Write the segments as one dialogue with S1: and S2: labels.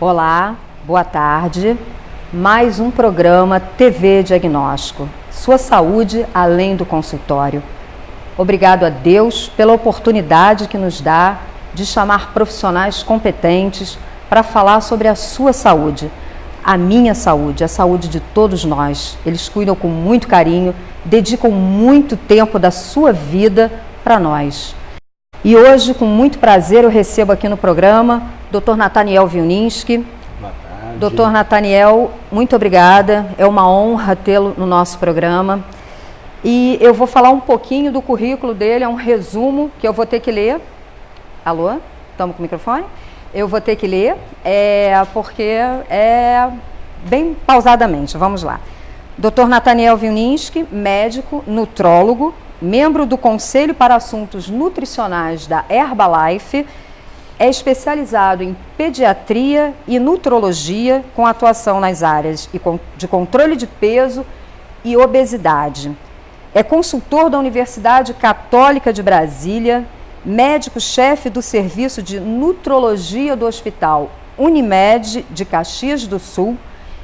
S1: Olá, boa tarde. Mais um programa TV Diagnóstico. Sua saúde além do consultório. Obrigado a Deus pela oportunidade que nos dá de chamar profissionais competentes para falar sobre a sua saúde, a minha saúde, a saúde de todos nós. Eles cuidam com muito carinho, dedicam muito tempo da sua vida para nós. E hoje, com muito prazer, eu recebo aqui no programa Dr. Nathaniel Wilninski.
S2: Boa tarde.
S1: Dr. Nathaniel, muito obrigada. É uma honra tê-lo no nosso programa. E eu vou falar um pouquinho do currículo dele, é um resumo que eu vou ter que ler. Alô? Estamos com o microfone? Eu vou ter que ler, porque é bem pausadamente. Vamos lá. Dr. Nathaniel Wilninski, médico, nutrólogo, membro do Conselho para Assuntos Nutricionais da Herbalife, é especializado em pediatria e nutrologia, com atuação nas áreas de controle de peso e obesidade. É consultor da Universidade Católica de Brasília, médico-chefe do Serviço de Nutrologia do Hospital Unimed de Caxias do Sul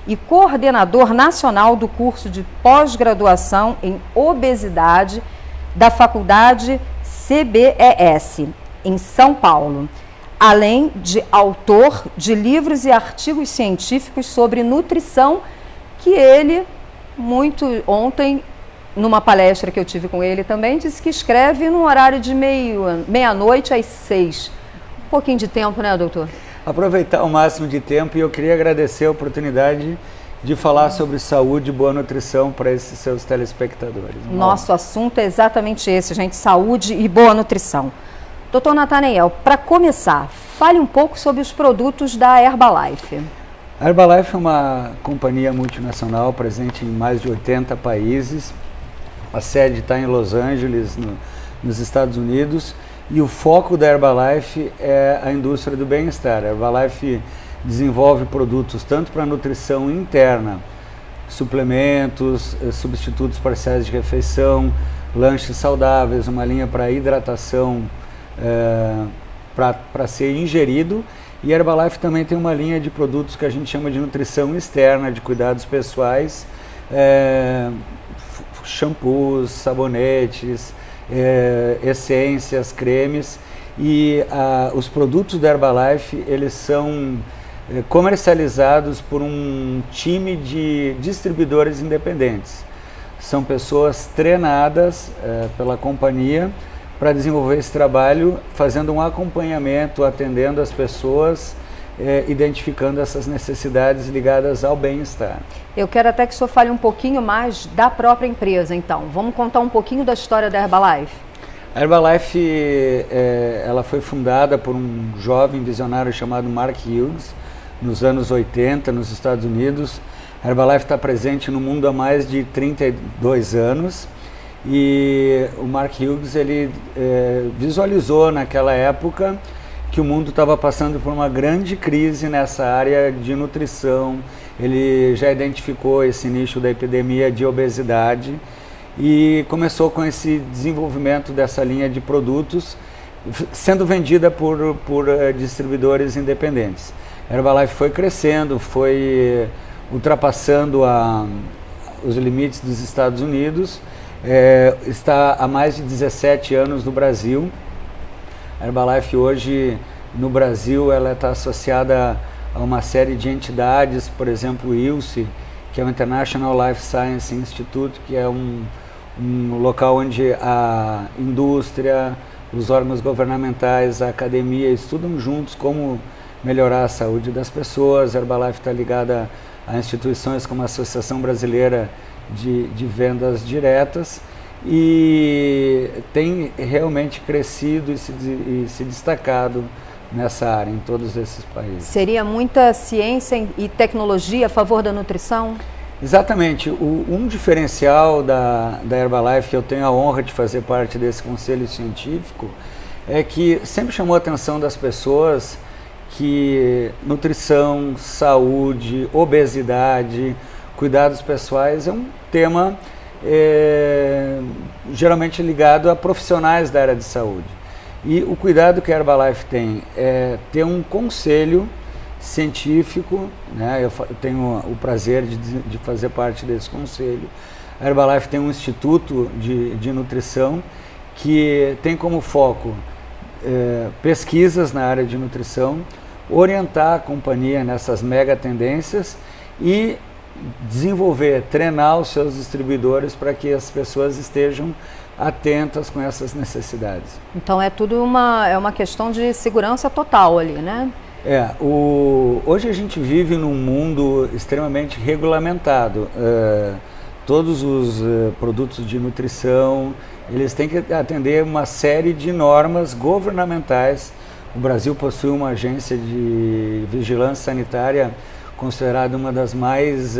S1: e coordenador nacional do curso de pós-graduação em obesidade da Faculdade CBES, em São Paulo, além de autor de livros e artigos científicos sobre nutrição, que ele, ontem, numa palestra que eu tive com ele também, disse que escreve no horário de meia-noite às 6. Um pouquinho de tempo, né, doutor?
S2: Aproveitar o máximo de tempo, e eu queria agradecer a oportunidade de falar sobre saúde e boa nutrição para esses seus telespectadores.
S1: Nosso assunto é exatamente esse, gente, saúde e boa nutrição. Doutor Nathaniel, para começar, fale um pouco sobre os produtos da Herbalife.
S2: A Herbalife é uma companhia multinacional presente em mais de 80 países. A sede está em Los Angeles, nos Estados Unidos, e o foco da Herbalife é a indústria do bem-estar. A Herbalife desenvolve produtos tanto para nutrição interna, suplementos, substitutos parciais de refeição, lanches saudáveis, uma linha para hidratação para ser ingerido, e a Herbalife também tem uma linha de produtos que a gente chama de nutrição externa, de cuidados pessoais, shampoos, sabonetes, essências, cremes, e os produtos da Herbalife, eles são comercializados por um time de distribuidores independentes. São pessoas treinadas pela companhia para desenvolver esse trabalho, fazendo um acompanhamento, atendendo as pessoas, identificando essas necessidades ligadas ao bem-estar.
S1: Eu quero até que o senhor fale um pouquinho mais da própria empresa, então. Vamos contar um pouquinho da história da Herbalife?
S2: A Herbalife ela foi fundada por um jovem visionário chamado Mark Hughes, nos anos 80, nos Estados Unidos. A Herbalife está presente no mundo há mais de 32 anos. E o Mark Hughes, ele visualizou naquela época que o mundo estava passando por uma grande crise nessa área de nutrição. Ele já identificou esse nicho da epidemia de obesidade e começou com esse desenvolvimento dessa linha de produtos sendo vendida por distribuidores independentes. A Herbalife foi crescendo, foi ultrapassando os limites dos Estados Unidos. Está há mais de 17 anos no Brasil. A Herbalife hoje no Brasil ela está associada a uma série de entidades, por exemplo o ILSI, que é o International Life Science Institute, que é um local onde a indústria, os órgãos governamentais, a academia estudam juntos como melhorar a saúde das pessoas. A Herbalife está ligada a instituições como a Associação Brasileira de Vendas Diretas e tem realmente crescido e se destacado nessa área, em todos esses países.
S1: Seria muita ciência e tecnologia a favor da nutrição?
S2: Exatamente. Um diferencial da Herbalife, que eu tenho a honra de fazer parte desse conselho científico, é que sempre chamou a atenção das pessoas que nutrição, saúde, obesidade, cuidados pessoais é um tema geralmente ligado a profissionais da área de saúde. E o cuidado que a Herbalife tem é ter um conselho científico, né? Eu tenho o prazer de fazer parte desse conselho. A Herbalife tem um instituto de nutrição que tem como foco pesquisas na área de nutrição, orientar a companhia nessas mega tendências e desenvolver, treinar os seus distribuidores para que as pessoas estejam atentas com essas necessidades.
S1: Então é tudo uma questão de segurança total ali, né?
S2: Hoje a gente vive num mundo extremamente regulamentado. Todos os produtos de nutrição, eles têm que atender uma série de normas governamentais. O Brasil possui uma agência de vigilância sanitária considerada uma das mais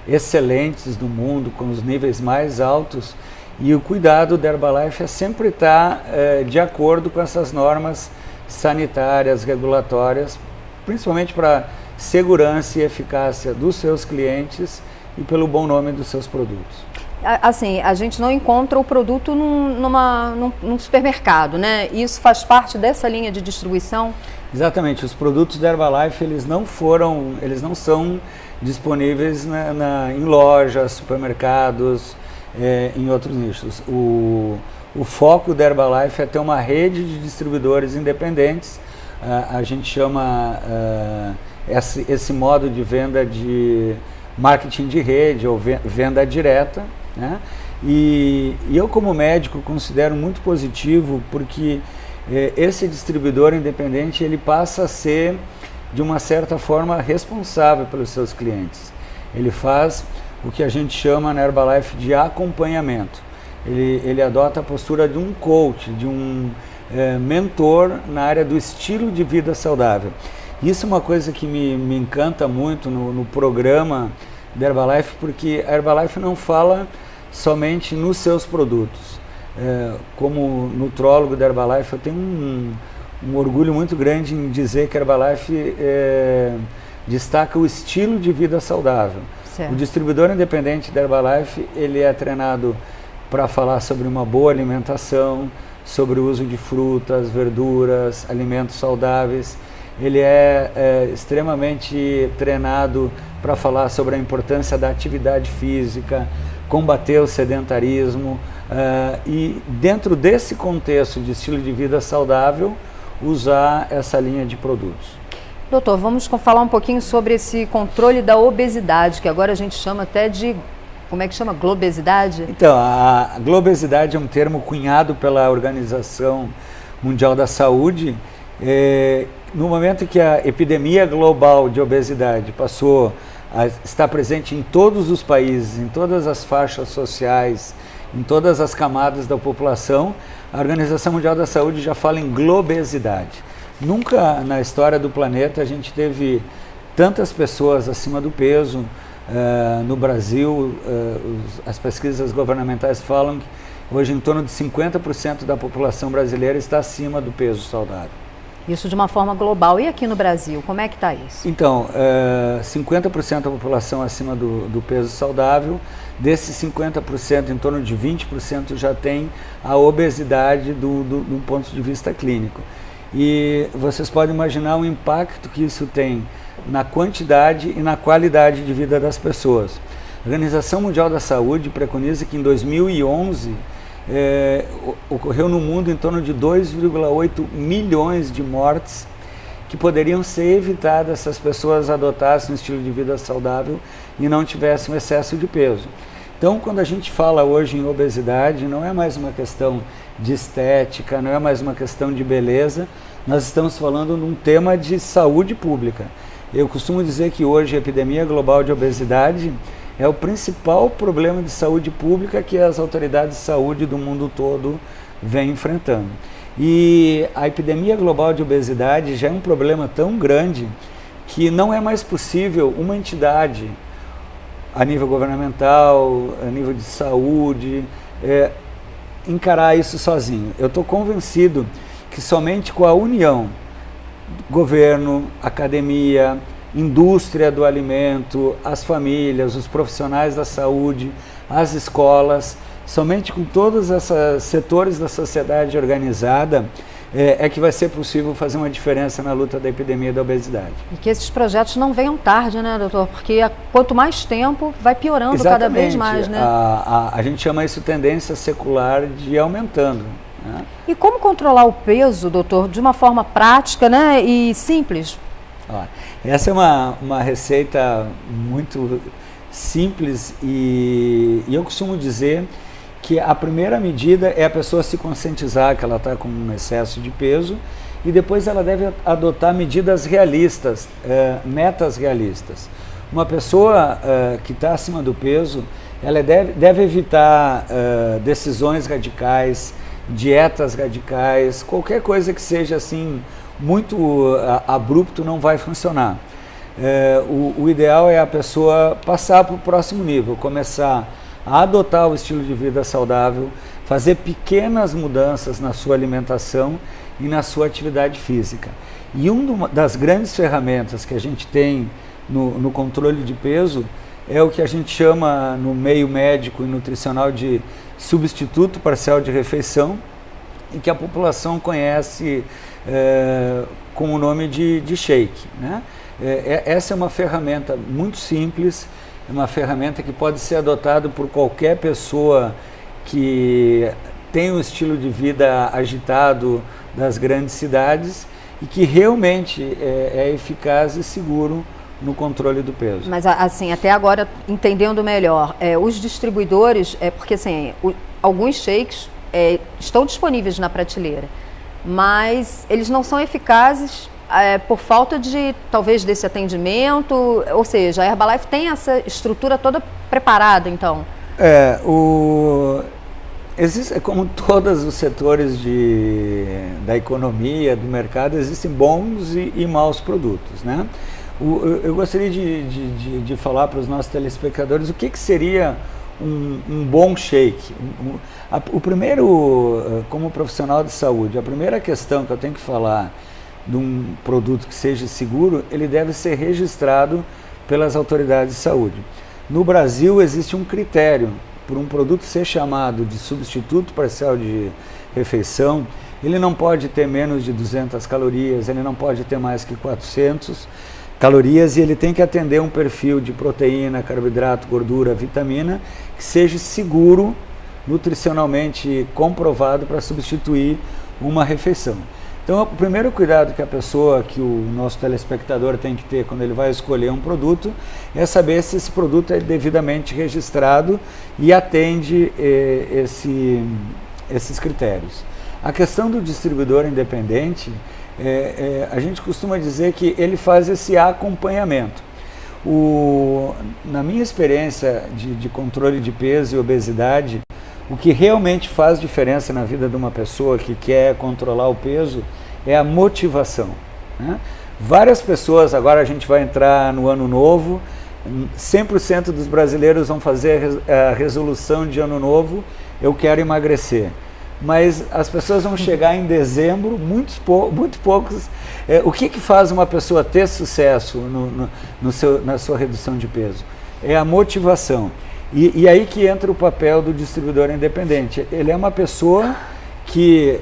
S2: excelentes do mundo, com os níveis mais altos, e o cuidado da Herbalife é sempre estar de acordo com essas normas sanitárias, regulatórias, principalmente para segurança e eficácia dos seus clientes e pelo bom nome dos seus produtos.
S1: Assim, a gente não encontra o produto num supermercado, né? Isso faz parte dessa linha de distribuição?
S2: Exatamente. Os produtos da Herbalife, eles não são disponíveis em lojas, supermercados, em outros nichos. O foco da Herbalife é ter uma rede de distribuidores independentes. A gente chama esse modo de venda de marketing de rede ou venda direta, né? E eu, como médico, considero muito positivo, porque esse distribuidor independente ele passa a ser, de uma certa forma, responsável pelos seus clientes. Ele faz o que a gente chama na Herbalife de acompanhamento. Ele adota a postura de um coach, de um mentor na área do estilo de vida saudável. Isso é uma coisa que me encanta muito no programa da Herbalife, porque a Herbalife não fala somente nos seus produtos. Como nutrólogo da Herbalife, eu tenho um orgulho muito grande em dizer que a Herbalife destaca o estilo de vida saudável. Certo. O distribuidor independente da Herbalife, ele é treinado para falar sobre uma boa alimentação, sobre o uso de frutas, verduras, alimentos saudáveis. Ele é extremamente treinado para falar sobre a importância da atividade física, combater o sedentarismo e, dentro desse contexto de estilo de vida saudável, usar essa linha de produtos.
S1: Doutor, vamos falar um pouquinho sobre esse controle da obesidade, que agora a gente chama até de, como é que chama? Globesidade?
S2: Então, a globesidade é um termo cunhado pela Organização Mundial da Saúde. No momento em que a epidemia global de obesidade passou a estar presente em todos os países, em todas as faixas sociais, em todas as camadas da população, a Organização Mundial da Saúde já fala em globesidade. Nunca na história do planeta a gente teve tantas pessoas acima do peso. No Brasil, as pesquisas governamentais falam que hoje em torno de 50% da população brasileira está acima do peso saudável.
S1: Isso de uma forma global. E aqui no Brasil, como é que está isso?
S2: Então, 50% da população acima do peso saudável. Desses 50%, em torno de 20% já tem a obesidade do ponto de vista clínico. E vocês podem imaginar o impacto que isso tem na quantidade e na qualidade de vida das pessoas. A Organização Mundial da Saúde preconiza que em 2011 ocorreu no mundo em torno de 2,8 milhões de mortes que poderiam ser evitadas se as pessoas adotassem um estilo de vida saudável e não tivessem um excesso de peso. Então, quando a gente fala hoje em obesidade, não é mais uma questão de estética, não é mais uma questão de beleza, nós estamos falando de um tema de saúde pública. Eu costumo dizer que hoje a epidemia global de obesidade é o principal problema de saúde pública que as autoridades de saúde do mundo todo vêm enfrentando. E a epidemia global de obesidade já é um problema tão grande que não é mais possível uma entidade a nível governamental, a nível de saúde, encarar isso sozinho. Eu estou convencido que somente com a união governo, academia, indústria do alimento, as famílias, os profissionais da saúde, as escolas, somente com todos esses setores da sociedade organizada, é que vai ser possível fazer uma diferença na luta da epidemia da obesidade.
S1: E que esses projetos não venham tarde, né, doutor? Porque quanto mais tempo, vai piorando cada vez mais, né?
S2: A gente chama isso tendência secular de ir aumentando. Né?
S1: E como controlar o peso, doutor, de uma forma prática, né, e simples?
S2: Essa é uma receita muito simples e eu costumo dizer que a primeira medida é a pessoa se conscientizar que ela está com um excesso de peso e depois ela deve adotar medidas realistas, metas realistas. Uma pessoa que está acima do peso, ela deve evitar decisões radicais, dietas radicais, qualquer coisa que seja assim muito abrupto não vai funcionar. O ideal é a pessoa passar para o próximo nível, começar a adotar o estilo de vida saudável, fazer pequenas mudanças na sua alimentação e na sua atividade física. E uma das grandes ferramentas que a gente tem no controle de peso é o que a gente chama no meio médico e nutricional de substituto parcial de refeição, e que a população conhece com o nome de shake, né? Essa é uma ferramenta muito simples, é uma ferramenta que pode ser adotada por qualquer pessoa que tem um estilo de vida agitado das grandes cidades e que realmente é eficaz e seguro no controle do peso.
S1: Mas assim, até agora, entendendo melhor, os distribuidores, porque assim, alguns shakes estão disponíveis na prateleira, mas eles não são eficazes por falta de, talvez, desse atendimento, ou seja, a Herbalife tem essa estrutura toda preparada, então?
S2: Existe, como todos os setores da economia, do mercado, existem bons e maus produtos, né? Eu gostaria de falar para os nossos telespectadores o que seria um bom shake. O primeiro, como profissional de saúde, a primeira questão que eu tenho que falar de um produto que seja seguro, ele deve ser registrado pelas autoridades de saúde. No Brasil existe um critério para um produto ser chamado de substituto parcial de refeição. Ele não pode ter menos de 200 calorias, ele não pode ter mais que 400 calorias e ele tem que atender um perfil de proteína, carboidrato, gordura, vitamina, que seja seguro, nutricionalmente comprovado para substituir uma refeição. Então, o primeiro cuidado que o nosso telespectador tem que ter quando ele vai escolher um produto é saber se esse produto é devidamente registrado e atende esses critérios. A questão do distribuidor independente, a gente costuma dizer que ele faz esse acompanhamento. Na minha experiência de controle de peso e obesidade, o que realmente faz diferença na vida de uma pessoa que quer controlar o peso é a motivação, né? Várias pessoas, agora a gente vai entrar no ano novo, 100% dos brasileiros vão fazer a resolução de ano novo, eu quero emagrecer. Mas as pessoas vão chegar em dezembro, muito poucos. O que faz uma pessoa ter sucesso na sua redução de peso? É a motivação. E aí que entra o papel do distribuidor independente. Ele é uma pessoa que,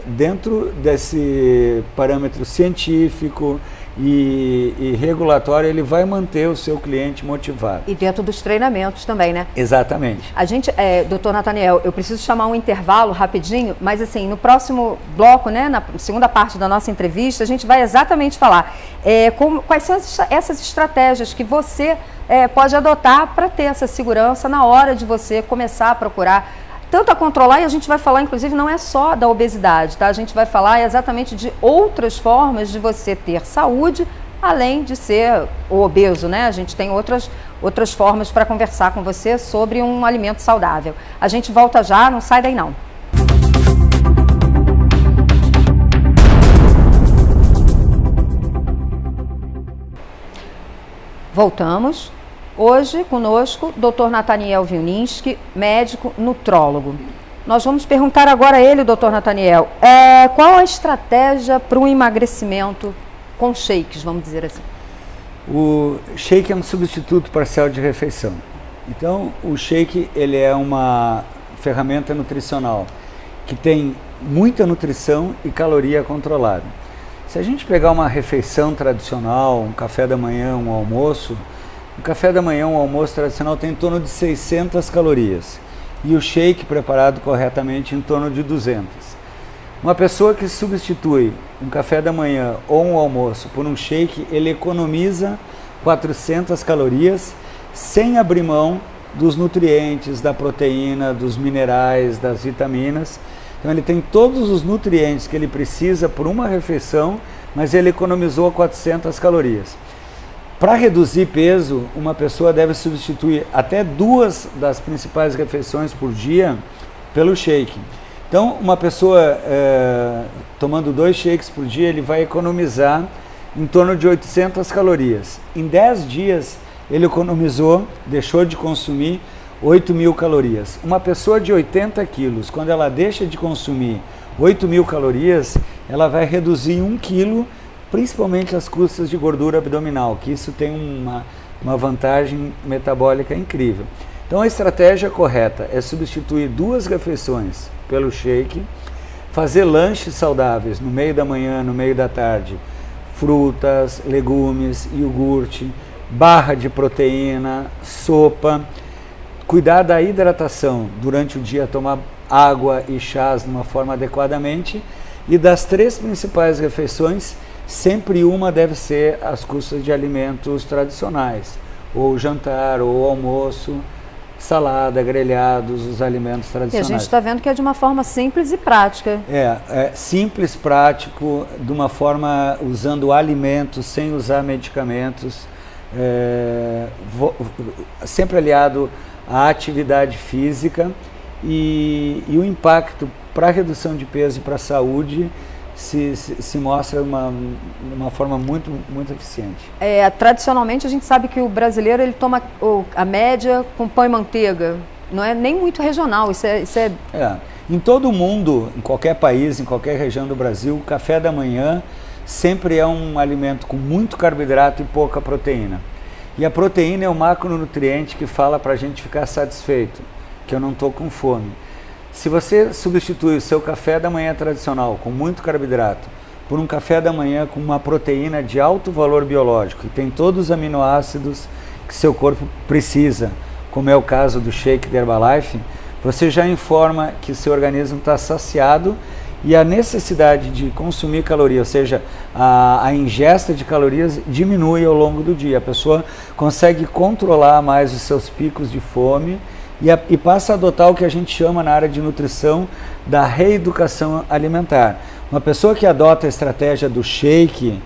S2: dentro desse parâmetro científico e regulatório, ele vai manter o seu cliente motivado.
S1: E dentro dos treinamentos também, né?
S2: Exatamente.
S1: A gente, doutor Nathaniel, eu preciso chamar um intervalo rapidinho, mas assim, no próximo bloco, né, na segunda parte da nossa entrevista, a gente vai exatamente falar quais são essas estratégias que você pode adotar para ter essa segurança na hora de você começar a procurar tanto a controlar, e a gente vai falar, inclusive, não é só da obesidade, tá? A gente vai falar exatamente de outras formas de você ter saúde, além de ser o obeso, né? A gente tem outras formas para conversar com você sobre um alimento saudável. A gente volta já, não sai daí não. Voltamos. Hoje, conosco, Dr. Nathaniel Wilninski, médico nutrólogo. Nós vamos perguntar agora a ele, Dr. Nathaniel, qual a estratégia para o emagrecimento com shakes, vamos dizer assim?
S2: O shake é um substituto parcial de refeição. Então, o shake ele é uma ferramenta nutricional que tem muita nutrição e caloria controlada. Se a gente pegar uma refeição tradicional, um café da manhã, um almoço, um café da manhã, um almoço tradicional tem em torno de 600 calorias e o shake preparado corretamente em torno de 200. Uma pessoa que substitui um café da manhã ou um almoço por um shake, ele economiza 400 calorias sem abrir mão dos nutrientes, da proteína, dos minerais, das vitaminas. Então ele tem todos os nutrientes que ele precisa por uma refeição, mas ele economizou 400 calorias. Para reduzir peso, uma pessoa deve substituir até 2 das principais refeições por dia pelo shake. Então, uma pessoa tomando 2 shakes por dia, ele vai economizar em torno de 800 calorias. Em 10 dias, ele economizou, deixou de consumir 8.000 calorias. Uma pessoa de 80 quilos, quando ela deixa de consumir 8.000 calorias, ela vai reduzir 1 quilo, principalmente as custas de gordura abdominal, que isso tem uma vantagem metabólica incrível. Então a estratégia correta é substituir 2 refeições pelo shake, fazer lanches saudáveis no meio da manhã, no meio da tarde, frutas, legumes, iogurte, barra de proteína, sopa, cuidar da hidratação durante o dia, tomar água e chás de uma forma adequadamente, e das 3 principais refeições, sempre uma deve ser as custas de alimentos tradicionais, ou jantar, ou almoço, salada, grelhados, os alimentos tradicionais.
S1: E a gente está vendo que é de uma forma simples e prática.
S2: É simples, prático, de uma forma usando alimentos, sem usar medicamentos, sempre aliado à atividade física, e o impacto para a redução de peso e para a saúde se mostra uma forma muito, muito eficiente.
S1: Tradicionalmente a gente sabe que o brasileiro ele toma a média com pão e manteiga, não é nem muito regional, isso é...
S2: Em todo o mundo, em qualquer país, em qualquer região do Brasil, o café da manhã sempre é um alimento com muito carboidrato e pouca proteína. E a proteína é o macronutriente que fala para a gente ficar satisfeito, que eu não estou com fome. Se você substituir o seu café da manhã tradicional com muito carboidrato por um café da manhã com uma proteína de alto valor biológico, que tem todos os aminoácidos que seu corpo precisa, como é o caso do shake da Herbalife, você já informa que seu organismo está saciado e a necessidade de consumir caloria, ou seja, a ingesta de calorias diminui ao longo do dia. A pessoa consegue controlar mais os seus picos de fome e passa a adotar o que a gente chama na área de nutrição da reeducação alimentar. Uma pessoa que adota a estratégia do shake,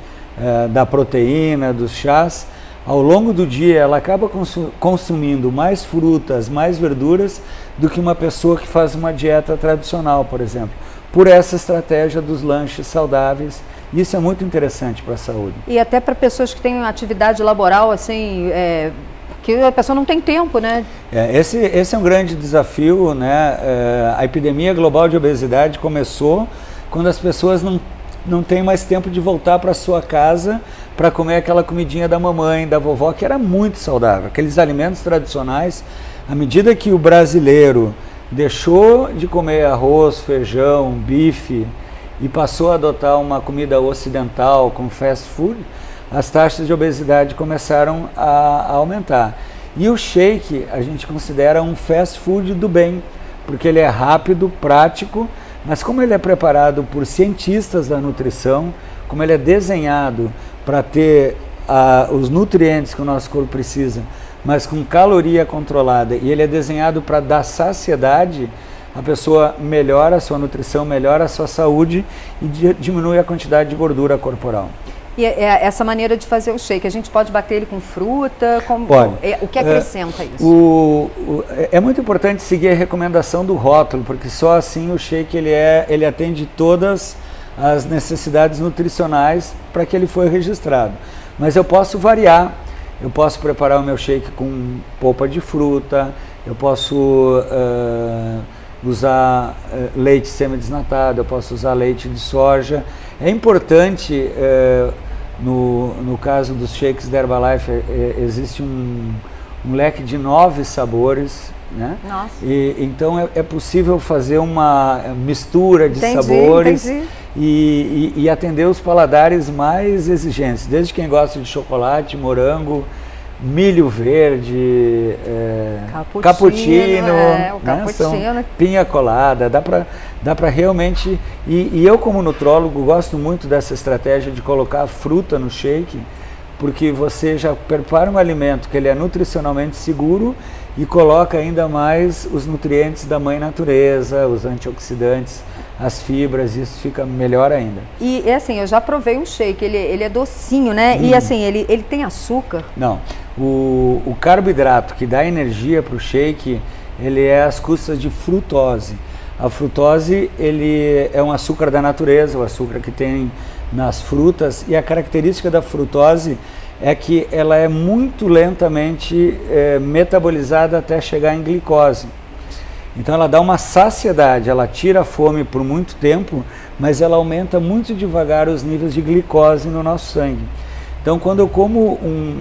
S2: da proteína, dos chás, ao longo do dia ela acaba consumindo mais frutas, mais verduras do que uma pessoa que faz uma dieta tradicional, por exemplo, por essa estratégia dos lanches saudáveis. Isso é muito interessante para a saúde.
S1: E até para pessoas que têm atividade laboral, assim, que a pessoa não tem tempo, né?
S2: Esse é um grande desafio, né? A epidemia global de obesidade começou quando as pessoas não têm mais tempo de voltar para sua casa para comer aquela comidinha da mamãe, da vovó, que era muito saudável. Aqueles alimentos tradicionais, à medida que o brasileiro deixou de comer arroz, feijão, bife e passou a adotar uma comida ocidental com fast food, as taxas de obesidade começaram a aumentar. E o shake a gente considera um fast food do bem, porque ele é rápido, prático, mas como ele é preparado por cientistas da nutrição, como ele é desenhado para ter os nutrientes que o nosso corpo precisa, mas com caloria controlada, e ele é desenhado para dar saciedade, a pessoa melhora a sua nutrição, melhora a sua saúde e diminui a quantidade de gordura corporal.
S1: E essa maneira de fazer o shake, a gente pode bater ele com fruta?
S2: Pode.
S1: O que acrescenta isso?
S2: É muito importante seguir a recomendação do rótulo, porque só assim o shake ele atende todas as necessidades nutricionais para que ele foi registrado. Mas eu posso variar, eu posso preparar o meu shake com polpa de fruta, eu posso usar leite semidesnatado, eu posso usar leite de soja. É importante, no caso dos shakes da Herbalife, existe um leque de 9 sabores né?
S1: Nossa.
S2: Então é possível fazer uma mistura de sabores e atender os paladares mais exigentes, desde quem gosta de chocolate, morango, milho verde, cappuccino, né? Pinha colada, dá para realmente... E eu, como nutrólogo, gosto muito dessa estratégia de colocar fruta no shake, porque você já prepara um alimento que ele é nutricionalmente seguro e coloca ainda mais os nutrientes da mãe natureza, os antioxidantes, as fibras, isso fica melhor ainda.
S1: E assim, eu já provei um shake, ele é docinho, né? E assim, ele tem açúcar?
S2: Não, o carboidrato que dá energia para o shake, ele é às custas de frutose. A frutose, ele é um açúcar da natureza, o açúcar que tem nas frutas, e a característica da frutose é que ela é muito lentamente metabolizada até chegar em glicose. Então ela dá uma saciedade, ela tira a fome por muito tempo, mas ela aumenta muito devagar os níveis de glicose no nosso sangue. Então quando eu como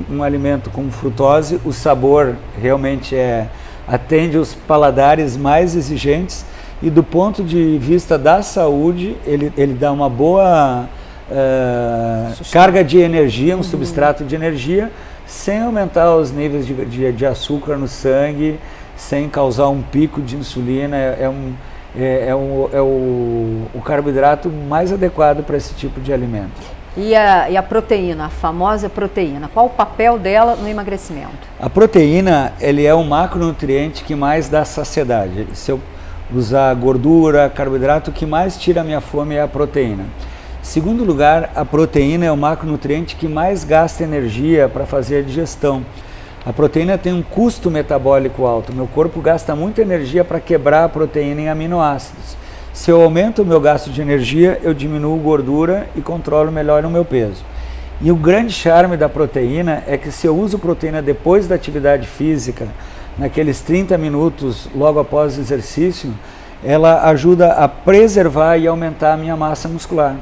S2: um alimento com frutose, o sabor realmente atende os paladares mais exigentes, e do ponto de vista da saúde, ele dá uma boa carga de energia, um substrato de energia, sem aumentar os níveis de açúcar no sangue, sem causar um pico de insulina. É o carboidrato mais adequado para esse tipo de alimento.
S1: E a proteína, a famosa proteína, qual o papel dela no emagrecimento?
S2: A proteína, ele é o macronutriente que mais dá saciedade. Se eu usar gordura, carboidrato, o que mais tira a minha fome é a proteína. Segundo lugar, a proteína é o macronutriente que mais gasta energia para fazer a digestão. A proteína tem um custo metabólico alto. Meu corpo gasta muita energia para quebrar a proteína em aminoácidos. Se eu aumento o meu gasto de energia, eu diminuo gordura e controlo melhor o meu peso. E o grande charme da proteína é que se eu uso proteína depois da atividade física, naqueles 30 minutos logo após o exercício, ela ajuda a preservar e aumentar a minha massa muscular.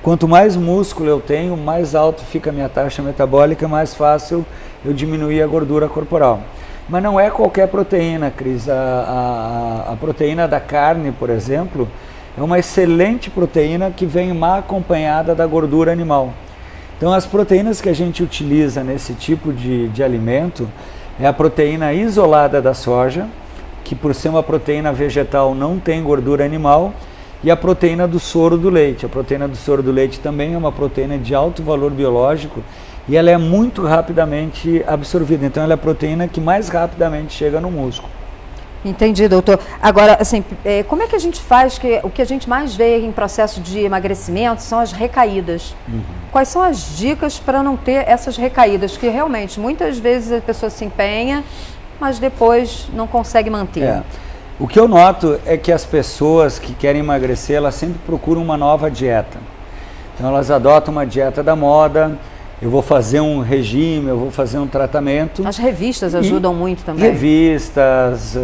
S2: Quanto mais músculo eu tenho, mais alto fica a minha taxa metabólica, mais fácil eu diminuir a gordura corporal. Mas não é qualquer proteína, Cris. A proteína da carne, por exemplo, é uma excelente proteína que vem mal acompanhada da gordura animal. Então as proteínas que a gente utiliza nesse tipo de alimento é a proteína isolada da soja, que por ser uma proteína vegetal não tem gordura animal, e a proteína do soro do leite. A proteína do soro do leite também é uma proteína de alto valor biológico e ela é muito rapidamente absorvida. Então ela é a proteína que mais rapidamente chega no músculo.
S1: Entendi, doutor. Agora, assim, como é que a gente faz, o que a gente mais vê em processo de emagrecimento são as recaídas. Quais são as dicas para não ter essas recaídas? Que realmente, muitas vezes a pessoa se empenha, mas depois não consegue manter.
S2: O que eu noto é que as pessoas que querem emagrecer, elas sempre procuram uma nova dieta. Então elas adotam uma dieta da moda, eu vou fazer um regime, eu vou fazer um tratamento.
S1: As revistas ajudam muito também.
S2: Revistas,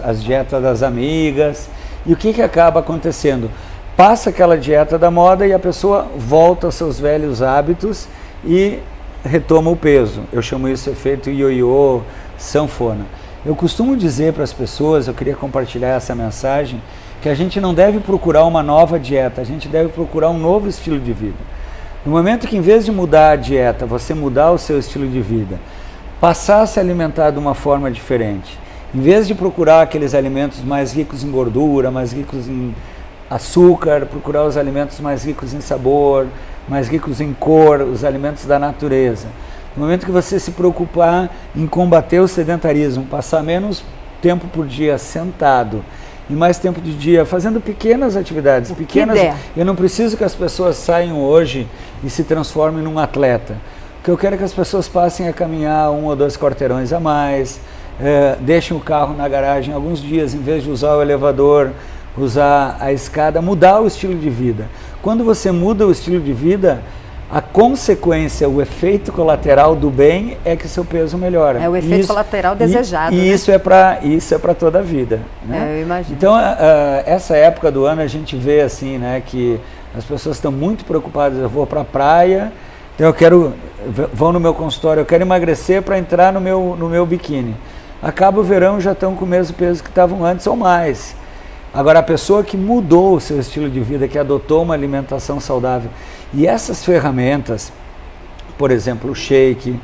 S2: as dietas das amigas. E o que acaba acontecendo? Passa aquela dieta da moda e a pessoa volta aos seus velhos hábitos e retoma o peso. Eu chamo isso efeito ioiô, sanfona. Eu costumo dizer para as pessoas, eu queria compartilhar essa mensagem, que a gente não deve procurar uma nova dieta, a gente deve procurar um novo estilo de vida. No momento que, em vez de mudar a dieta, você mudar o seu estilo de vida, passar a se alimentar de uma forma diferente, em vez de procurar aqueles alimentos mais ricos em gordura, mais ricos em açúcar, procurar os alimentos mais ricos em sabor, mais ricos em cor, os alimentos da natureza. No momento que você se preocupar em combater o sedentarismo, passar menos tempo por dia sentado e mais tempo do dia fazendo pequenas atividades, eu não preciso que as pessoas saiam hoje e se transformem num atleta. O que eu quero é que as pessoas passem a caminhar 1 ou 2 quarteirões a mais, deixem o carro na garagem alguns dias, em vez de usar o elevador, usar a escada, mudar o estilo de vida. Quando você muda o estilo de vida, a consequência, o efeito colateral do bem é que seu peso melhora.
S1: É o efeito colateral desejado.
S2: E isso é para toda a vida. Né?
S1: Eu imagino.
S2: Então, essa época do ano a gente vê assim, né, que as pessoas estão muito preocupadas. Eu vou para a praia, então vão no meu consultório, eu quero emagrecer para entrar no meu biquíni. acaba o verão já estão com o mesmo peso que estavam antes ou mais. Agora, a pessoa que mudou o seu estilo de vida, que adotou uma alimentação saudável, e essas ferramentas, por exemplo, o shake,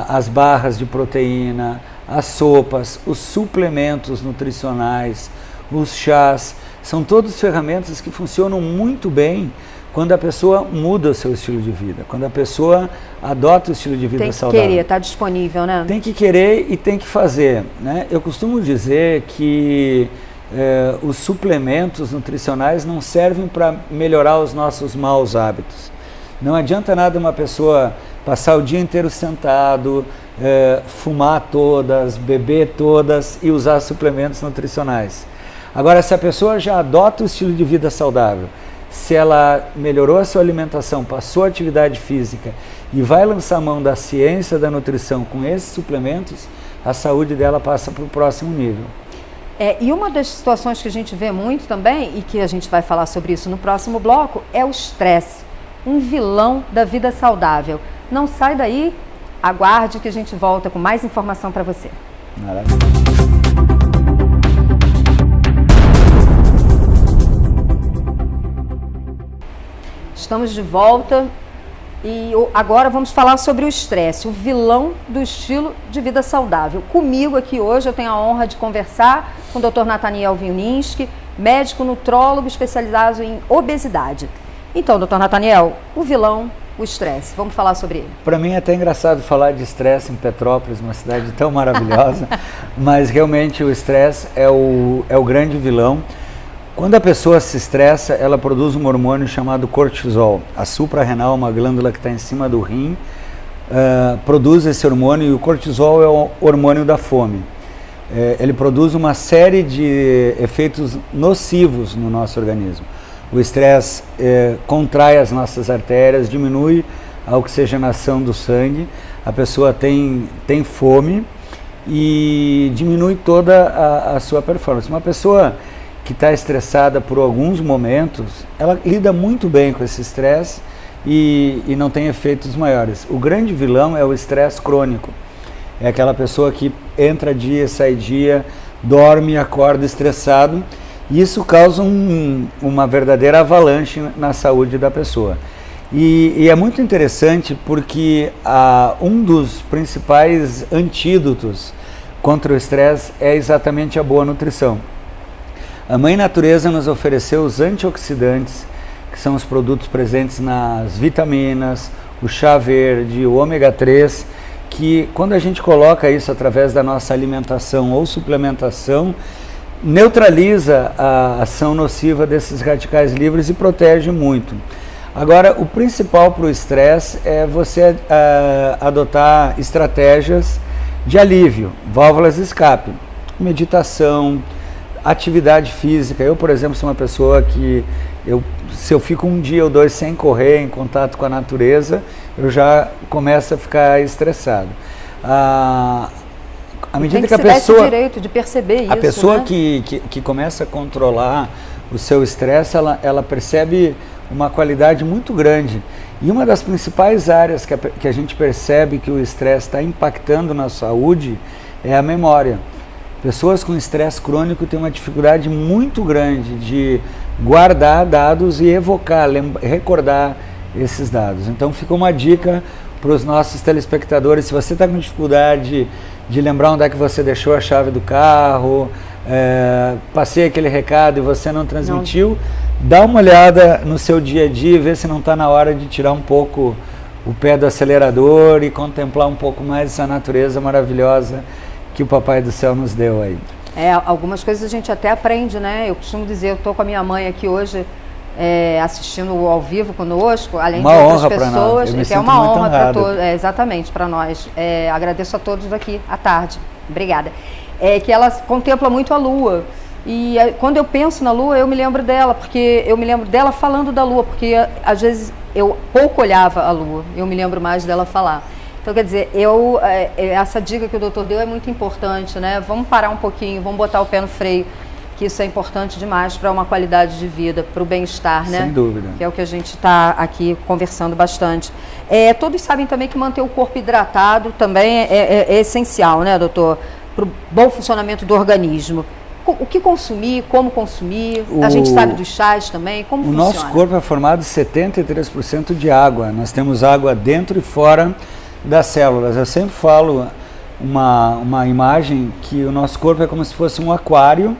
S2: as barras de proteína, as sopas, os suplementos nutricionais, os chás, são todas ferramentas que funcionam muito bem quando a pessoa muda o seu estilo de vida, quando a pessoa adota o estilo de vida saudável.
S1: Tem que querer, está disponível, né?
S2: Tem que querer e tem que fazer, né? Eu costumo dizer que os suplementos nutricionais não servem para melhorar os nossos maus hábitos. Não adianta nada uma pessoa passar o dia inteiro sentado, fumar todas, beber todas e usar suplementos nutricionais. Agora, se a pessoa já adota o estilo de vida saudável, se ela melhorou a sua alimentação, passou a atividade física e vai lançar mão da ciência da nutrição com esses suplementos, a saúde dela passa para o próximo nível.
S1: E uma das situações que a gente vê muito também, e que a gente vai falar sobre isso no próximo bloco, é o estresse, um vilão da vida saudável. Não sai daí, aguarde que a gente volta com mais informação para você.
S2: Maravilha.
S1: Estamos de volta e agora vamos falar sobre o estresse, o vilão do estilo de vida saudável. Comigo aqui hoje eu tenho a honra de conversar com o Dr. Nathaniel Wilninski, médico nutrólogo especializado em obesidade. Então, Dr. Nathaniel, o vilão, o estresse, vamos falar sobre ele.
S2: Para mim é até engraçado falar de estresse em Petrópolis, uma cidade tão maravilhosa, mas realmente o estresse é o grande vilão. Quando a pessoa se estressa, ela produz um hormônio chamado cortisol. A suprarrenal, uma glândula que está em cima do rim, produz esse hormônio, e o cortisol é o hormônio da fome. Ele produz uma série de efeitos nocivos no nosso organismo. O estresse contrai as nossas artérias, diminui a oxigenação do sangue, a pessoa tem fome e diminui toda a sua performance. Uma pessoa que está estressada por alguns momentos, ela lida muito bem com esse estresse e não tem efeitos maiores. O grande vilão é o estresse crônico. É aquela pessoa que entra dia, sai dia, dorme e acorda estressado, e isso causa uma verdadeira avalanche na saúde da pessoa. E é muito interessante porque um dos principais antídotos contra o estresse é exatamente a boa nutrição. A Mãe Natureza nos ofereceu os antioxidantes, que são os produtos presentes nas vitaminas, o chá verde, o ômega 3, que quando a gente coloca isso através da nossa alimentação ou suplementação, neutraliza a ação nociva desses radicais livres e protege muito. Agora, o principal para o estresse é você adotar estratégias de alívio, válvulas de escape, meditação, atividade física. Eu, por exemplo, sou uma pessoa que, se eu fico um dia ou dois sem correr, em contato com a natureza, eu já começo a ficar estressado. À medida que a pessoa,
S1: tem direito de perceber isso,
S2: a pessoa,
S1: né?
S2: que começa a controlar o seu estresse, ela percebe uma qualidade muito grande. E uma das principais áreas que a gente percebe que o estresse está impactando na saúde é a memória. Pessoas com estresse crônico têm uma dificuldade muito grande de guardar dados e evocar, recordar esses dados. Então fica uma dica para os nossos telespectadores: se você está com dificuldade de lembrar onde é que você deixou a chave do carro, passei aquele recado e você não transmitiu, dá uma olhada no seu dia a dia e vê se não está na hora de tirar um pouco o pé do acelerador e contemplar um pouco mais essa natureza maravilhosa que o Papai do Céu nos deu aí.
S1: Algumas coisas a gente até aprende, né? Eu costumo dizer, eu estou com a minha mãe aqui hoje assistindo ao vivo conosco, além de outras pessoas, que é uma honra para todos, exatamente, para nós. Agradeço a todos daqui à tarde. Obrigada. Que ela contempla muito a Lua. E quando eu penso na Lua, eu me lembro dela, porque eu me lembro dela falando da Lua, porque às vezes eu pouco olhava a Lua, eu me lembro mais dela falar. Então, quer dizer, essa dica que o doutor deu é muito importante, né? Vamos parar um pouquinho, vamos botar o pé no freio, que isso é importante demais para uma qualidade de vida, para o bem-estar, né?
S2: Sem dúvida.
S1: Que é o que a gente está aqui conversando bastante. Todos sabem também que manter o corpo hidratado também é essencial, né, doutor? o bom funcionamento do organismo? O que consumir, como consumir? A gente sabe dos chás também, como funciona?
S2: O nosso corpo é formado de 73% de água. Nós temos água dentro e fora das células. Eu sempre falo uma imagem que o nosso corpo é como se fosse um aquário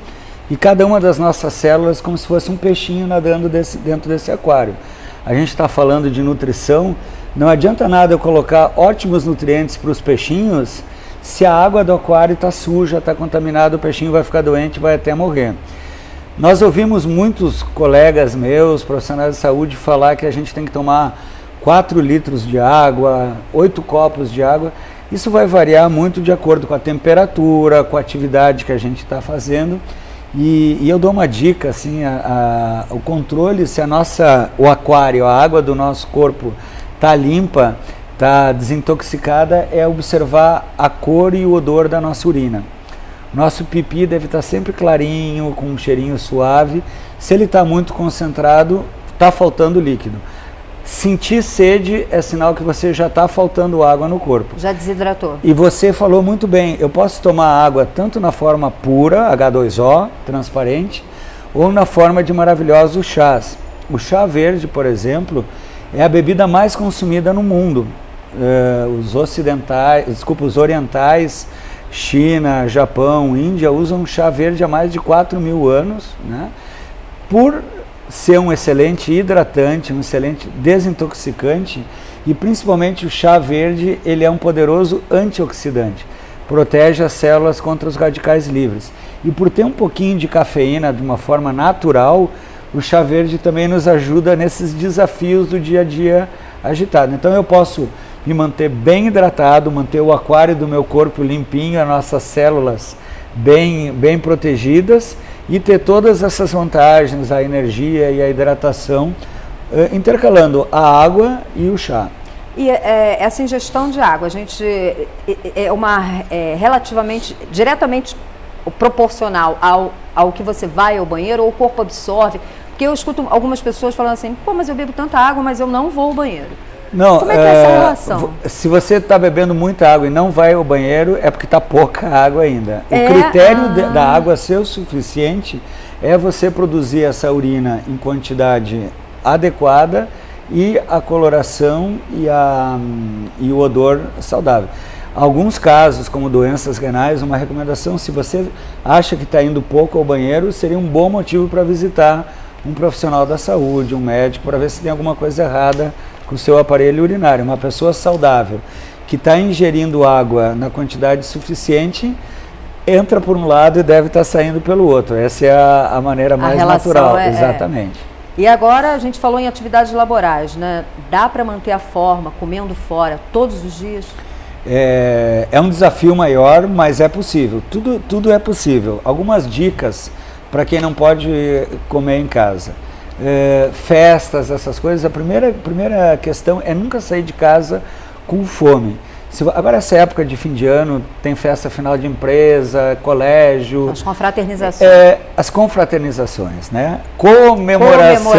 S2: e cada uma das nossas células como se fosse um peixinho nadando dentro desse aquário. A gente está falando de nutrição, não adianta nada eu colocar ótimos nutrientes para os peixinhos se a água do aquário está suja, está contaminada, o peixinho vai ficar doente, vai até morrer. Nós ouvimos muitos colegas meus, profissionais de saúde, falar que a gente tem que tomar 4 litros de água, 8 copos de água. Isso vai variar muito de acordo com a temperatura, com a atividade que a gente está fazendo. E eu dou uma dica, assim, o controle, se o aquário, a água do nosso corpo está limpa, está desintoxicada, é observar a cor e o odor da nossa urina. Nosso pipi deve estar sempre clarinho, com um cheirinho suave. Se ele está muito concentrado, está faltando líquido. Sentir sede é sinal que você já está faltando água no corpo.
S1: Já desidratou.
S2: E você falou muito bem, eu posso tomar água tanto na forma pura, H2O, transparente, ou na forma de maravilhosos chás. O chá verde, por exemplo, é a bebida mais consumida no mundo. Os orientais, China, Japão, Índia, usam chá verde há mais de 4.000 anos, né? Por ser um excelente hidratante, um excelente desintoxicante e principalmente o chá verde, ele é um poderoso antioxidante, protege as células contra os radicais livres. E por ter um pouquinho de cafeína de uma forma natural, o chá verde também nos ajuda nesses desafios do dia a dia agitado. Então eu posso me manter bem hidratado, manter o aquário do meu corpo limpinho, as nossas células bem protegidas e ter todas essas vantagens, a energia e a hidratação, intercalando a água e o chá.
S1: E essa ingestão de água, a gente relativamente, diretamente proporcional ao que você vai ao banheiro ou o corpo absorve? Porque eu escuto algumas pessoas falando assim, pô, mas eu bebo tanta água, mas eu não vou ao banheiro.
S2: Não,
S1: como é que é essa relação?
S2: Se você está bebendo muita água e não vai ao banheiro, é porque está pouca água ainda. O critério da água ser o suficiente é você produzir essa urina em quantidade adequada e a coloração e o odor saudável. Alguns casos, como doenças renais, uma recomendação, se você acha que está indo pouco ao banheiro, seria um bom motivo para visitar um profissional da saúde, um médico, para ver se tem alguma coisa errada com o seu aparelho urinário. Uma pessoa saudável que está ingerindo água na quantidade suficiente, entra por um lado e deve estar saindo pelo outro. Essa é a maneira mais natural. Exatamente.
S1: E agora a gente falou em atividades laborais, né? Dá para manter a forma comendo fora todos os dias?
S2: É um desafio maior, mas é possível. Tudo é possível. Algumas dicas para quem não pode comer em casa. Festas, essas coisas, a primeira questão é nunca sair de casa com fome. Agora essa época de fim de ano, tem festa final de empresa, colégio.
S1: As confraternizações.
S2: As confraternizações, né? Comemoração.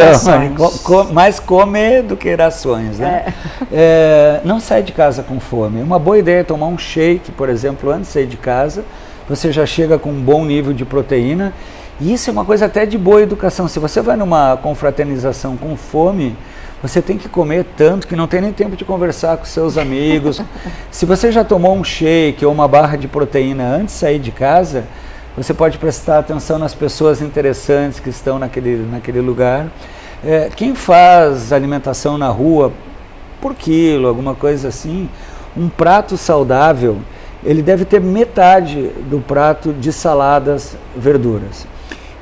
S2: Mais comer do que orações, né? Não sai de casa com fome. Uma boa ideia é tomar um shake, por exemplo, antes de sair de casa. Você já chega com um bom nível de proteína. E isso é uma coisa até de boa educação. Se você vai numa confraternização com fome, você tem que comer tanto que não tem nem tempo de conversar com seus amigos. Se você já tomou um shake ou uma barra de proteína antes de sair de casa, você pode prestar atenção nas pessoas interessantes que estão naquele lugar. Quem faz alimentação na rua, por quilo, alguma coisa assim, um prato saudável, ele deve ter metade do prato de saladas, verduras.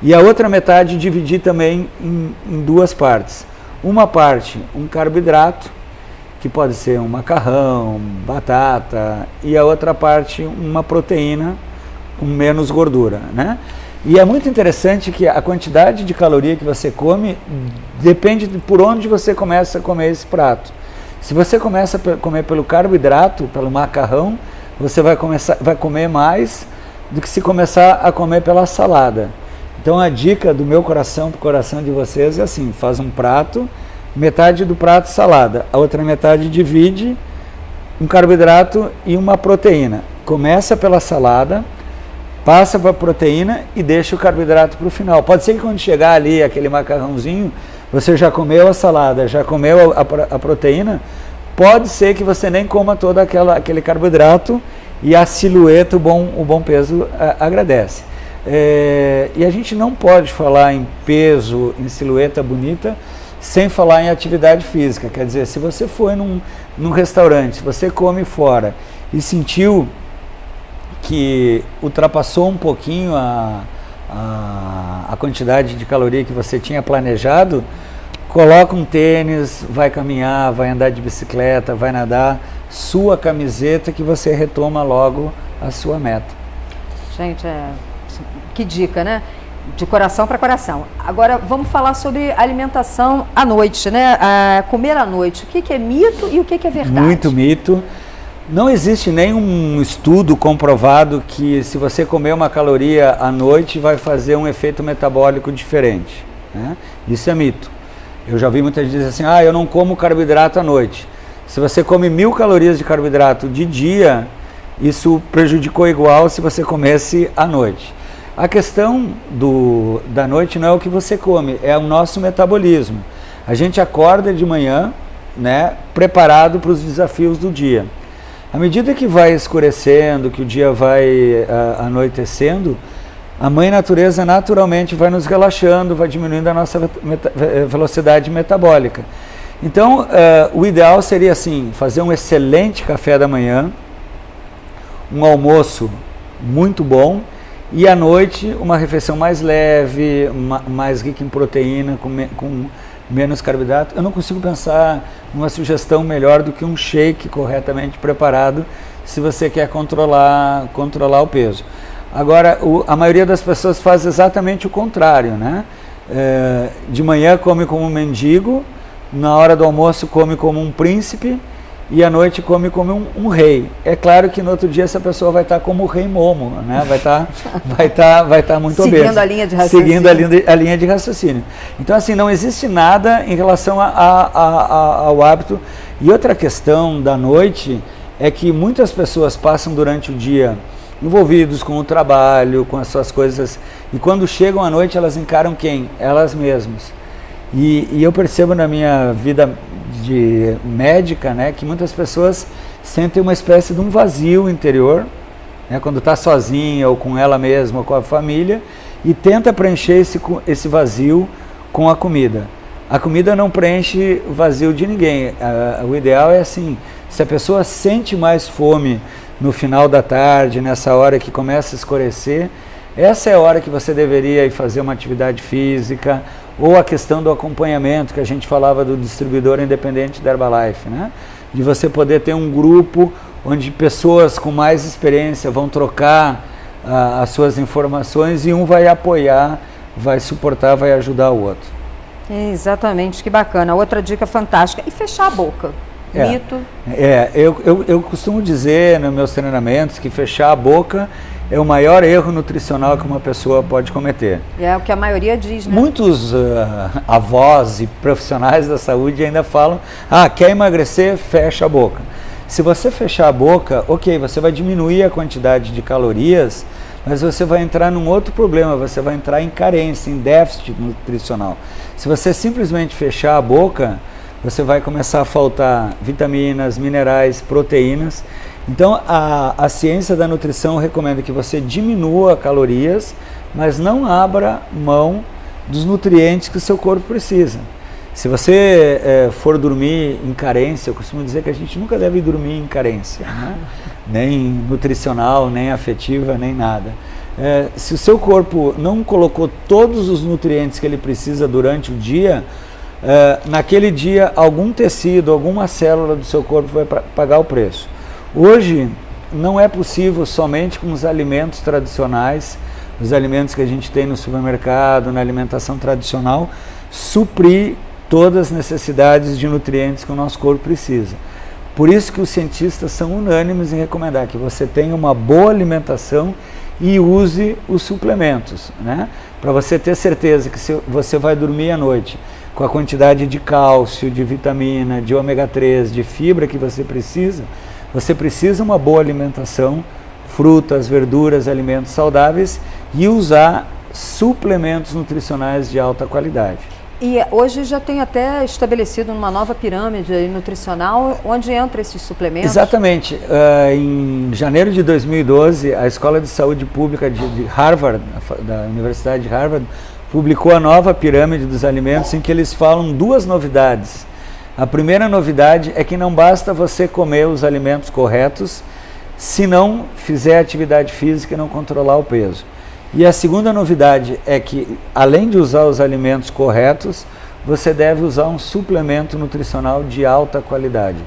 S2: E a outra metade dividir também em duas partes. Uma parte, um carboidrato, que pode ser um macarrão, batata, e a outra parte, uma proteína com menos gordura, né? E é muito interessante que a quantidade de caloria que você come depende de por onde você começa a comer esse prato. Se você começa a comer pelo carboidrato, pelo macarrão, você vai comer mais do que se começar a comer pela salada. Então a dica do meu coração para o coração de vocês é assim, faz um prato, metade do prato salada, a outra metade divide um carboidrato e uma proteína. Começa pela salada, passa para a proteína e deixa o carboidrato para o final. Pode ser que quando chegar ali aquele macarrãozinho, você já comeu a salada, já comeu a proteína, pode ser que você nem coma todo aquele carboidrato e a silhueta, o bom peso agradece. E a gente não pode falar em peso, em silhueta bonita, sem falar em atividade física. Quer dizer, se você foi num restaurante, se você come fora e sentiu que ultrapassou um pouquinho a quantidade de caloria que você tinha planejado, coloca um tênis, vai caminhar, vai andar de bicicleta, vai nadar, sua camiseta que você retoma logo a sua meta.
S1: Gente, que dica, né? De coração para coração. Agora, vamos falar sobre alimentação à noite, né? Comer à noite. O que é mito e o que é verdade?
S2: Muito mito. Não existe nenhum estudo comprovado que se você comer uma caloria à noite vai fazer um efeito metabólico diferente, né? Isso é mito. Eu já vi muita gente dizer assim, eu não como carboidrato à noite. Se você come 1000 calorias de carboidrato de dia, isso prejudicou igual se você comesse à noite. A questão da noite não é o que você come, é o nosso metabolismo. A gente acorda de manhã, né, preparado para os desafios do dia. À medida que vai escurecendo, que o dia vai anoitecendo, a mãe natureza naturalmente vai nos relaxando, vai diminuindo a nossa velocidade metabólica. Então, o ideal seria assim, fazer um excelente café da manhã, um almoço muito bom, e à noite uma refeição mais leve, mais rica em proteína, com menos carboidrato. Eu não consigo pensar numa sugestão melhor do que um shake corretamente preparado, se você quer controlar o peso. Agora, a maioria das pessoas faz exatamente o contrário, né? De manhã come como um mendigo, na hora do almoço come como um príncipe e à noite come como um rei. É claro que no outro dia essa pessoa vai estar como o rei Momo, né? Vai estar muito obesa.
S1: Seguindo a linha de raciocínio.
S2: Seguindo a linha de raciocínio. Então, assim, não existe nada em relação ao hábito. E outra questão da noite é que muitas pessoas passam durante o dia envolvidos com o trabalho, com as suas coisas, e quando chegam à noite elas encaram quem? Elas mesmas. E eu percebo na minha vida de médica, né, que muitas pessoas sentem uma espécie de um vazio interior, né, quando está sozinha ou com ela mesma ou com a família, e tenta preencher esse vazio com a comida. A comida não preenche o vazio de ninguém. O ideal é assim, se a pessoa sente mais fome no final da tarde, nessa hora que começa a escurecer, essa é a hora que você deveria ir fazer uma atividade física, ou a questão do acompanhamento, que a gente falava do distribuidor independente da Herbalife, né? De você poder ter um grupo onde pessoas com mais experiência vão trocar as suas informações e um vai apoiar, vai suportar, vai ajudar o outro.
S1: Exatamente, que bacana. Outra dica fantástica. E fechar a boca. Mito.
S2: Eu costumo dizer nos meus treinamentos que fechar a boca é o maior erro nutricional que uma pessoa pode cometer.
S1: É o que a maioria diz, né?
S2: Muitos avós e profissionais da saúde ainda falam, quer emagrecer, fecha a boca. Se você fechar a boca, ok, você vai diminuir a quantidade de calorias, mas você vai entrar num outro problema, você vai entrar em carência, em déficit nutricional. Se você simplesmente fechar a boca, você vai começar a faltar vitaminas, minerais, proteínas. Então, a ciência da nutrição recomenda que você diminua calorias, mas não abra mão dos nutrientes que o seu corpo precisa. Se você for dormir em carência, eu costumo dizer que a gente nunca deve dormir em carência, né? Nem nutricional, nem afetiva, nem nada. Se o seu corpo não colocou todos os nutrientes que ele precisa durante o dia, naquele dia algum tecido, alguma célula do seu corpo vai pagar o preço. Hoje não é possível somente com os alimentos tradicionais, os alimentos que a gente tem no supermercado, na alimentação tradicional, suprir todas as necessidades de nutrientes que o nosso corpo precisa. Por isso que os cientistas são unânimes em recomendar que você tenha uma boa alimentação e use os suplementos, né? Para você ter certeza que você vai dormir à noite com a quantidade de cálcio, de vitamina, de ômega 3, de fibra que você precisa uma boa alimentação frutas, verduras, alimentos saudáveis e usar suplementos nutricionais de alta qualidade.
S1: E hoje já tem até estabelecido uma nova pirâmide nutricional, onde entra esses suplementos?
S2: Exatamente. Em janeiro de 2012, a Escola de Saúde Pública de Harvard, da Universidade de Harvard, publicou a nova pirâmide dos alimentos, em que eles falam duas novidades. A primeira novidade é que não basta você comer os alimentos corretos se não fizer atividade física e não controlar o peso. E a segunda novidade é que, além de usar os alimentos corretos, você deve usar um suplemento nutricional de alta qualidade.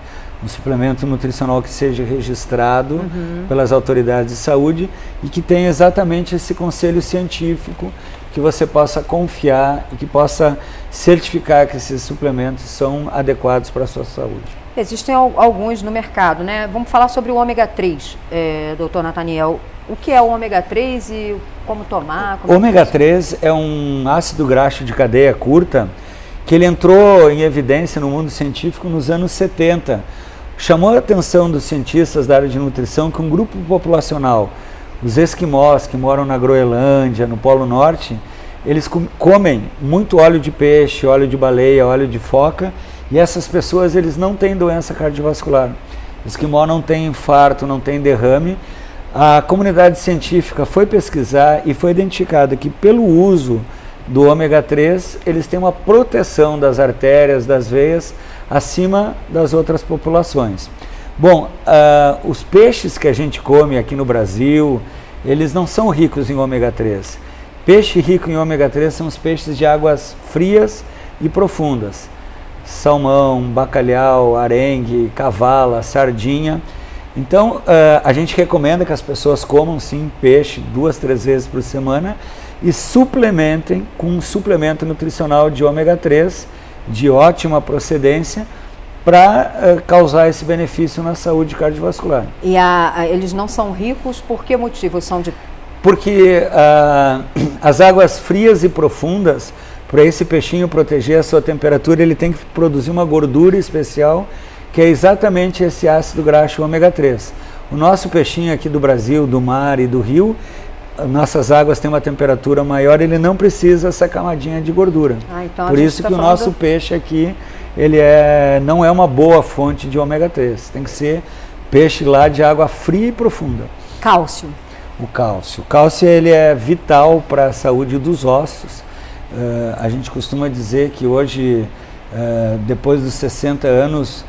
S2: Um suplemento nutricional que seja registrado pelas autoridades de saúde e que tenha exatamente esse conselho científico, que você possa confiar e que possa certificar que esses suplementos são adequados para a sua saúde.
S1: Existem alguns no mercado, né? Vamos falar sobre o ômega 3, doutor Nathaniel. O que é o ômega 3 e como tomar?
S2: O ômega 3 é um ácido graxo de cadeia curta que ele entrou em evidência no mundo científico nos anos 70. Chamou a atenção dos cientistas da área de nutrição que um grupo populacional, os esquimós que moram na Groenlândia, no Polo Norte, eles comem muito óleo de peixe, óleo de baleia, óleo de foca, e essas pessoas eles não têm doença cardiovascular. Esquimó não tem infarto, não tem derrame. A comunidade científica foi pesquisar e foi identificado que pelo uso do ômega 3, eles têm uma proteção das artérias, das veias, acima das outras populações. Bom, os peixes que a gente come aqui no Brasil, eles não são ricos em ômega 3. Peixe rico em ômega 3 são os peixes de águas frias e profundas. Salmão, bacalhau, arengue, cavala, sardinha. Então, a gente recomenda que as pessoas comam sim peixe 2, 3 vezes por semana e suplementem com um suplemento nutricional de ômega 3 de ótima procedência para causar esse benefício na saúde cardiovascular.
S1: E eles não são ricos por que motivo?
S2: Porque as águas frias e profundas, para esse peixinho proteger a sua temperatura, ele tem que produzir uma gordura especial, que é exatamente esse ácido graxo ômega 3. O nosso peixinho aqui do Brasil, do mar e do rio, nossas águas têm uma temperatura maior, ele não precisa essa camadinha de gordura.
S1: Então
S2: por isso que o nosso peixe aqui, ele não é uma boa fonte de ômega 3. Tem que ser peixe lá de água fria e profunda.
S1: Cálcio.
S2: O cálcio. O cálcio ele é vital para a saúde dos ossos. A gente costuma dizer que hoje, depois dos 60 anos,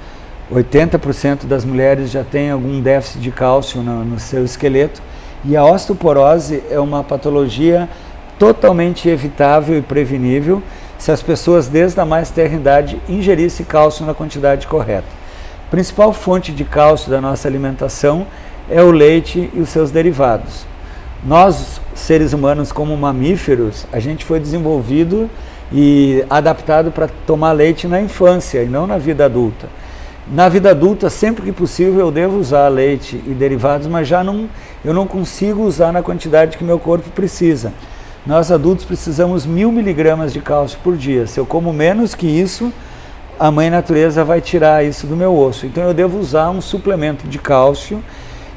S2: 80% das mulheres já têm algum déficit de cálcio no seu esqueleto, e a osteoporose é uma patologia totalmente evitável e prevenível se as pessoas desde a mais tenra idade ingerissem cálcio na quantidade correta. A principal fonte de cálcio da nossa alimentação é o leite e os seus derivados. Nós, seres humanos como mamíferos, a gente foi desenvolvido e adaptado para tomar leite na infância e não na vida adulta. Na vida adulta, sempre que possível, eu devo usar leite e derivados, mas eu não consigo usar na quantidade que meu corpo precisa. Nós adultos precisamos 1000 miligramas de cálcio por dia. Se eu como menos que isso, a mãe natureza vai tirar isso do meu osso. Então eu devo usar um suplemento de cálcio,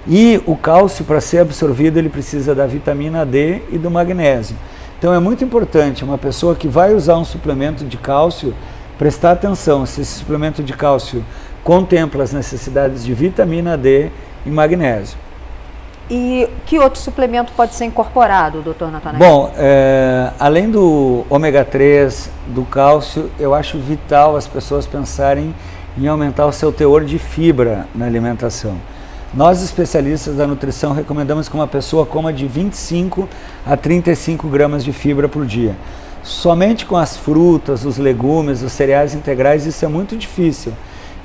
S2: e o cálcio, para ser absorvido, ele precisa da vitamina D e do magnésio. Então é muito importante uma pessoa que vai usar um suplemento de cálcio prestar atenção se esse suplemento de cálcio contempla as necessidades de vitamina D e magnésio.
S1: E que outro suplemento pode ser incorporado, doutor Nathaniel?
S2: Bom, além do ômega 3, do cálcio, eu acho vital as pessoas pensarem em aumentar o seu teor de fibra na alimentação. Nós, especialistas da nutrição, recomendamos que uma pessoa coma de 25 a 35 gramas de fibra por dia. Somente com as frutas, os legumes, os cereais integrais, isso é muito difícil.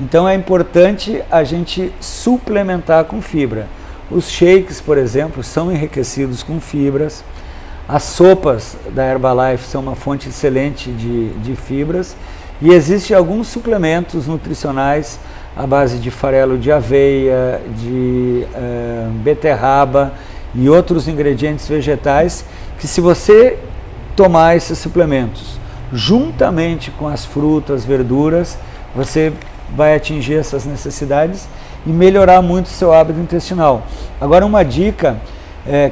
S2: Então é importante a gente suplementar com fibra. Os shakes, por exemplo, são enriquecidos com fibras. As sopas da Herbalife são uma fonte excelente de fibras. E existem alguns suplementos nutricionais à base de farelo de aveia, de beterraba e outros ingredientes vegetais, que se você tomar esses suplementos juntamente com as frutas, verduras, você vai atingir essas necessidades e melhorar muito o seu hábito intestinal. Agora, uma dica,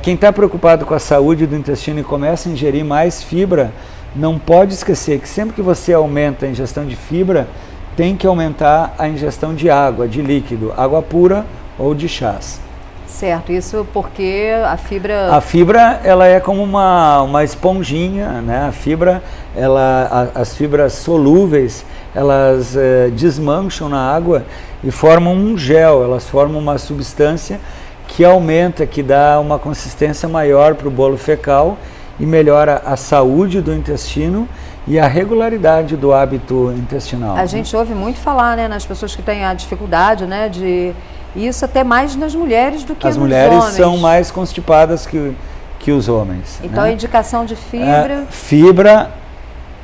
S2: quem está preocupado com a saúde do intestino e começa a ingerir mais fibra, não pode esquecer que sempre que você aumenta a ingestão de fibra, tem que aumentar a ingestão de água, de líquido, água pura ou de chás.
S1: Certo, isso porque a fibra...
S2: A fibra, ela é como uma esponjinha, né? A fibra, as fibras solúveis, elas desmancham na água e formam um gel, elas formam uma substância que aumenta, que dá uma consistência maior para o bolo fecal e melhora a saúde do intestino e a regularidade do hábito intestinal.
S1: A gente ouve muito falar, né, nas pessoas que têm a dificuldade, né, de... Isso até mais nas mulheres do que nos homens.
S2: As mulheres são mais constipadas que os homens.
S1: Então,
S2: né?
S1: A indicação de fibra...
S2: Fibra,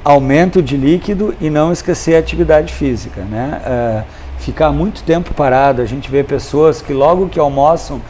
S2: aumento de líquido e não esquecer a atividade física. Né? Ficar muito tempo parado, a gente vê pessoas que logo que almoçam,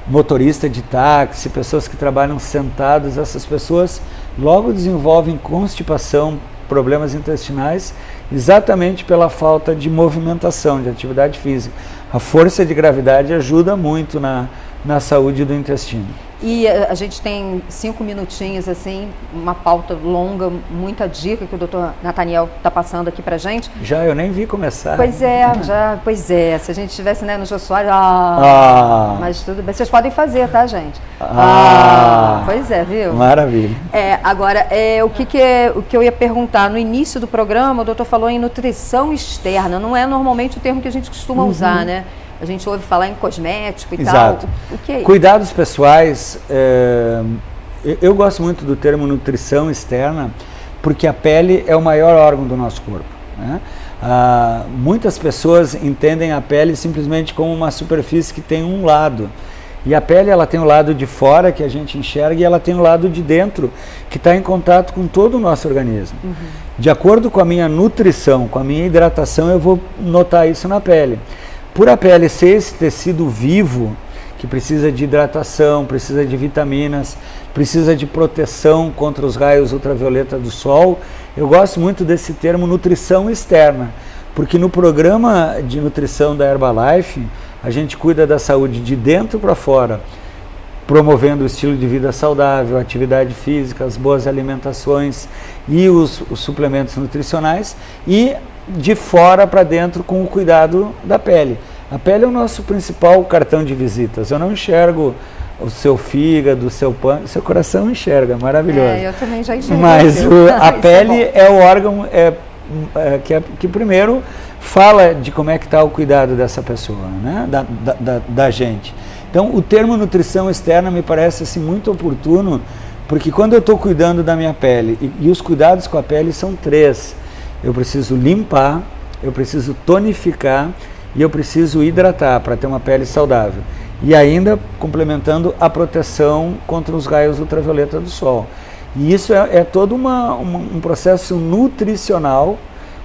S2: motorista de táxi, pessoas que trabalham sentadas, essas pessoas logo desenvolvem constipação, problemas intestinais, exatamente pela falta de movimentação, de atividade física. A força de gravidade ajuda muito na saúde do intestino.
S1: E a gente tem 5 minutinhos, assim, uma pauta longa, muita dica que o Dr. Nathaniel está passando aqui pra gente.
S2: Já, eu nem vi começar.
S1: Pois é, se a gente estivesse, né, no Jô Soares, mas tudo bem, vocês podem fazer, tá, gente? Pois é, viu?
S2: Maravilha.
S1: Agora, o que eu ia perguntar, no início do programa, o doutor falou em nutrição externa, não é normalmente o termo que a gente costuma usar, né? A gente ouve falar em cosmético e
S2: Exato.
S1: tal. O que é isso?
S2: Cuidados pessoais, eu gosto muito do termo nutrição externa, porque a pele é o maior órgão do nosso corpo. Né? Muitas pessoas entendem a pele simplesmente como uma superfície que tem um lado. E a pele, ela tem o lado de fora, que a gente enxerga, e ela tem o lado de dentro, que está em contato com todo o nosso organismo. De acordo com a minha nutrição, com a minha hidratação, eu vou notar isso na pele. Por a pele ser esse tecido vivo, que precisa de hidratação, precisa de vitaminas, precisa de proteção contra os raios ultravioleta do sol, eu gosto muito desse termo nutrição externa, porque no programa de nutrição da Herbalife, a gente cuida da saúde de dentro para fora, promovendo o estilo de vida saudável, atividade física, as boas alimentações e os suplementos nutricionais, e de fora para dentro com o cuidado da pele. A pele é o nosso principal cartão de visitas. Eu não enxergo o seu fígado, o seu pâncreas, seu coração enxerga, maravilhoso.
S1: Eu também já enxergo.
S2: Mas a pele é o órgão que primeiro fala de como é que está o cuidado dessa pessoa, né? da gente. Então, o termo nutrição externa me parece assim, muito oportuno, porque quando eu estou cuidando da minha pele, e os cuidados com a pele são 3, eu preciso limpar, eu preciso tonificar e eu preciso hidratar para ter uma pele saudável. E ainda complementando a proteção contra os raios ultravioleta do sol. E isso é todo um processo nutricional,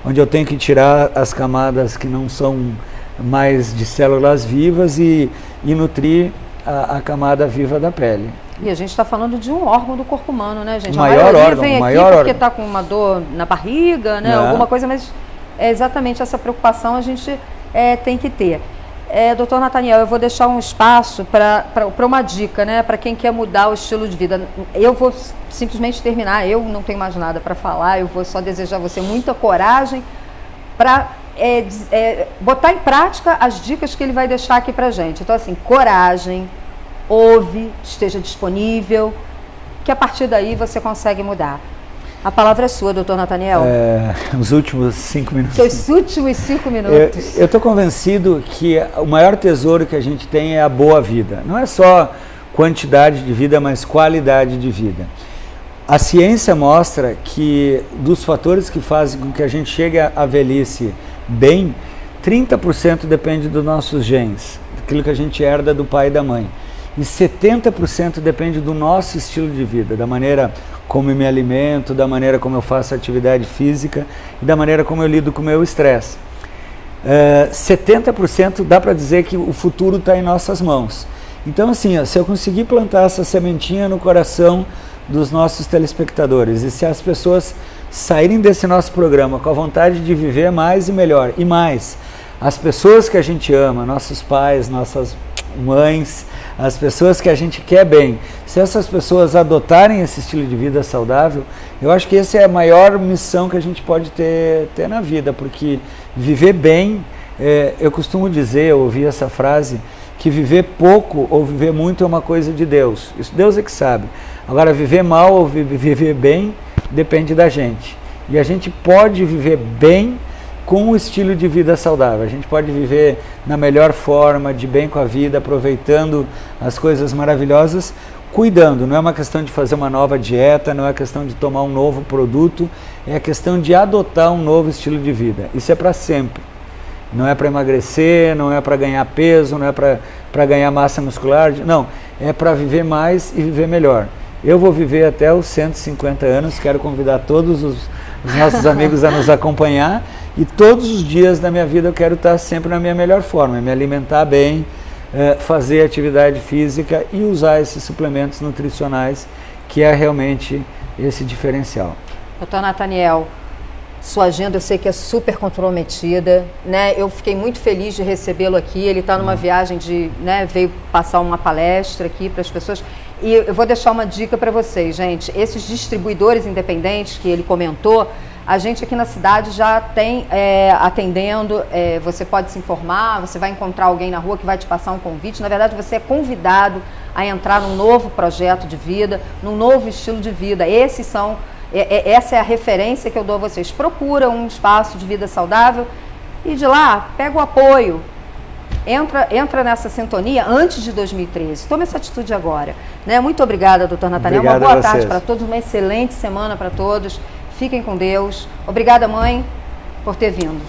S2: onde eu tenho que tirar as camadas que não são mais de células vivas e nutrir a camada viva da pele.
S1: E a gente está falando de um órgão do corpo humano, né, gente?
S2: A maioria vem aqui
S1: porque está com uma dor na barriga, né, alguma coisa, mas é exatamente essa preocupação a gente tem que ter. Doutor Nathaniel, eu vou deixar um espaço para uma dica, né, para quem quer mudar o estilo de vida. Eu vou simplesmente terminar, eu não tenho mais nada para falar, eu vou só desejar a você muita coragem para botar em prática as dicas que ele vai deixar aqui para gente. Então, assim, coragem, ouve, esteja disponível, que a partir daí você consegue mudar. A palavra é sua, doutor Nathaniel.
S2: Os últimos 5 minutos.
S1: Os últimos 5 minutos.
S2: Eu estou convencido que o maior tesouro que a gente tem é a boa vida. Não é só quantidade de vida, mas qualidade de vida. A ciência mostra que dos fatores que fazem com que a gente chegue à velhice bem, 30% depende dos nossos genes, daquilo que a gente herda do pai e da mãe. E 70% depende do nosso estilo de vida, da maneira como eu me alimento, da maneira como eu faço atividade física e da maneira como eu lido com o meu estresse. 70% dá para dizer que o futuro está em nossas mãos. Então, assim, se eu conseguir plantar essa sementinha no coração dos nossos telespectadores, e se as pessoas saírem desse nosso programa com a vontade de viver mais e melhor, e mais, as pessoas que a gente ama, nossos pais, nossas mães, as pessoas que a gente quer bem, se essas pessoas adotarem esse estilo de vida saudável, eu acho que essa é a maior missão que a gente pode ter na vida, porque viver bem, eu costumo dizer, eu ouvi essa frase, que viver pouco ou viver muito é uma coisa de Deus. Isso Deus é que sabe. Agora, viver mal ou viver bem depende da gente. E a gente pode viver bem com um estilo de vida saudável. A gente pode viver na melhor forma, de bem com a vida, aproveitando as coisas maravilhosas, cuidando. Não é uma questão de fazer uma nova dieta, não é questão de tomar um novo produto, é a questão de adotar um novo estilo de vida. Isso é para sempre. Não é para emagrecer, não é para ganhar peso, não é para ganhar massa muscular, não. É para viver mais e viver melhor. Eu vou viver até os 150 anos, quero convidar todos os nossos amigos a nos acompanhar, e todos os dias da minha vida eu quero estar sempre na minha melhor forma, me alimentar bem, fazer atividade física e usar esses suplementos nutricionais, que é realmente esse diferencial.
S1: Doutor Nathaniel, sua agenda eu sei que é super comprometida, né? Eu fiquei muito feliz de recebê-lo aqui. Ele está numa viagem veio passar uma palestra aqui para as pessoas. E eu vou deixar uma dica para vocês, gente. Esses distribuidores independentes que ele comentou, a gente aqui na cidade já tem atendendo. Você pode se informar, você vai encontrar alguém na rua que vai te passar um convite. Na verdade, você é convidado a entrar num novo projeto de vida, num novo estilo de vida. Essa é a referência que eu dou a vocês. Procura um espaço de vida saudável e de lá pega o apoio. Entra nessa sintonia antes de 2013. Tome essa atitude agora. Né? Muito obrigada, doutor Nathaniel. Uma boa tarde para todos, uma excelente semana para todos. Fiquem com Deus. Obrigada, mãe, por ter vindo.